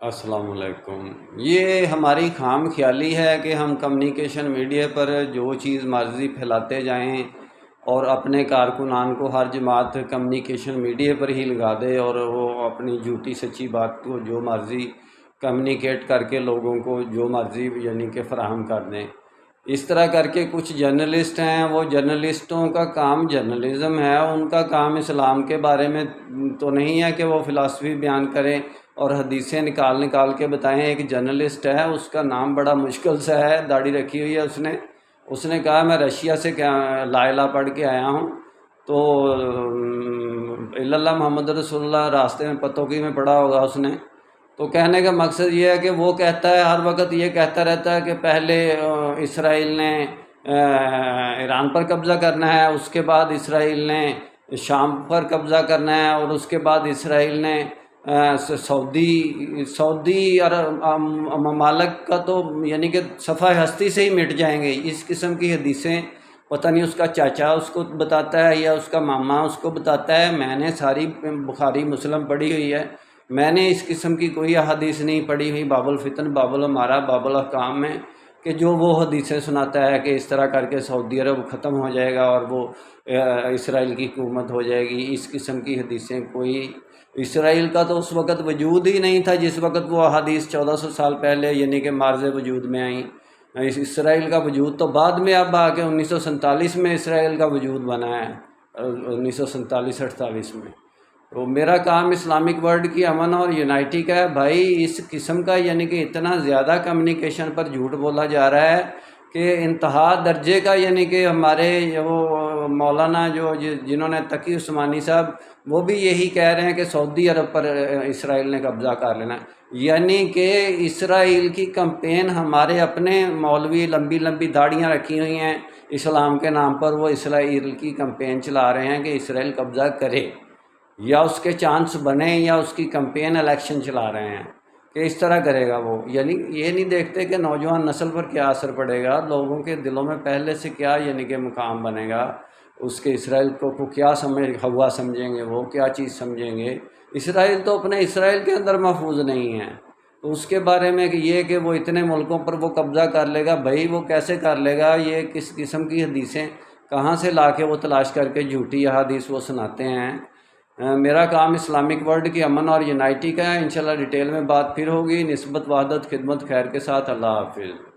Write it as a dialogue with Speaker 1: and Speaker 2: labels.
Speaker 1: السلام علیکم۔ یہ ہماری خام خیالی ہے کہ ہم کمیونیکیشن میڈیا پر جو چیز مرضی پھیلاتے جائیں اور اپنے کارکنان کو ہر جماعت کمیونیکیشن میڈیا پر ہی لگا دے اور وہ اپنی جھوٹی سچی بات کو جو مرضی کمیونیکیٹ کر کے لوگوں کو جو مرضی کہ فراہم کر دیں۔ اس طرح کر کے کچھ جرنلسٹ ہیں، وہ جرنلسٹوں کا کام جرنلزم ہے، ان کا کام اسلام کے بارے میں تو نہیں ہے کہ وہ فلسفی بیان کریں اور حدیثیں نکال کے بتائیں۔ ایک جرنلسٹ ہے، اس کا نام بڑا مشکل سا ہے، داڑھی رکھی ہوئی ہے، اس نے کہا میں رشیا سے لا الہ پڑھ کے آیا ہوں، تو اللہ محمد رسول اللہ راستے میں پتوکی میں پڑھا ہوگا اس نے۔ تو کہنے کا مقصد یہ ہے کہ وہ کہتا ہے، ہر وقت یہ کہتا رہتا ہے کہ پہلے اسرائیل نے ایران پر قبضہ کرنا ہے، اس کے بعد اسرائیل نے شام پر قبضہ کرنا ہے، اور اس کے بعد اسرائیل نے سعودی عرب ممالک کا تو کہ صفحہ ہستی سے ہی مٹ جائیں گے۔ اس قسم کی حدیثیں پتہ نہیں اس کا چاچا اس کو بتاتا ہے یا اس کا ماما اس کو بتاتا ہے۔ میں نے ساری بخاری مسلم پڑھی ہوئی ہے، میں نے اس قسم کی کوئی حدیث نہیں پڑھی ہوئی باب الفتن باب الامارہ باب الاحکام میں کہ جو وہ حدیثیں سناتا ہے کہ اس طرح کر کے سعودی عرب ختم ہو جائے گا اور وہ اسرائیل کی حکومت ہو جائے گی۔ اس قسم کی حدیثیں کوئی، اسرائیل کا تو اس وقت وجود ہی نہیں تھا جس وقت وہ احادیث 1400 سال پہلے کہ مارز وجود میں آئیں۔ اسرائیل کا وجود تو بعد میں اب آ کے 1947 میں اسرائیل کا وجود بنا ہے، 1947-48 میں۔ تو میرا کام اسلامک ورلڈ کی امن اور یونائٹی کا ہے۔ بھائی اس قسم کا کہ اتنا زیادہ کمیونیکیشن پر جھوٹ بولا جا رہا ہے کہ انتہا درجے کا، کہ ہمارے وہ مولانا جنہوں نے تقی عثمانی صاحب، وہ بھی یہی کہہ رہے ہیں کہ سعودی عرب پر اسرائیل نے قبضہ کر لینا، کہ اسرائیل کی کمپین ہمارے اپنے مولوی لمبی لمبی داڑیاں رکھی ہوئی ہیں اسلام کے نام پر، وہ اسرائیل کی کمپین چلا رہے ہیں کہ اسرائیل قبضہ کرے یا اس کے چانس بنے، یا اس کی کمپین الیکشن چلا رہے ہیں کہ اس طرح کرے گا وہ۔ یہ نہیں دیکھتے کہ نوجوان نسل پر کیا اثر پڑے گا، لوگوں کے دلوں میں پہلے سے کیا کہ مقام بنے گا، اس کے اسرائیل کو کیا ہوا سمجھیں گے، وہ کیا چیز سمجھیں گے۔ اسرائیل تو اپنے اسرائیل کے اندر محفوظ نہیں ہے، تو اس کے بارے میں کہ وہ اتنے ملکوں پر وہ قبضہ کر لے گا، بھائی وہ کیسے کر لے گا؟ یہ کس قسم کی حدیثیں کہاں سے لا کے وہ تلاش کر کے جھوٹی احادیث وہ سناتے ہیں۔ میرا کام اسلامک ورلڈ کی امن اور یونائٹی کا ہے۔ انشاءاللہ ڈیٹیل میں بات پھر ہوگی۔ نسبت وحدت خدمت خیر کے ساتھ، اللہ حافظ۔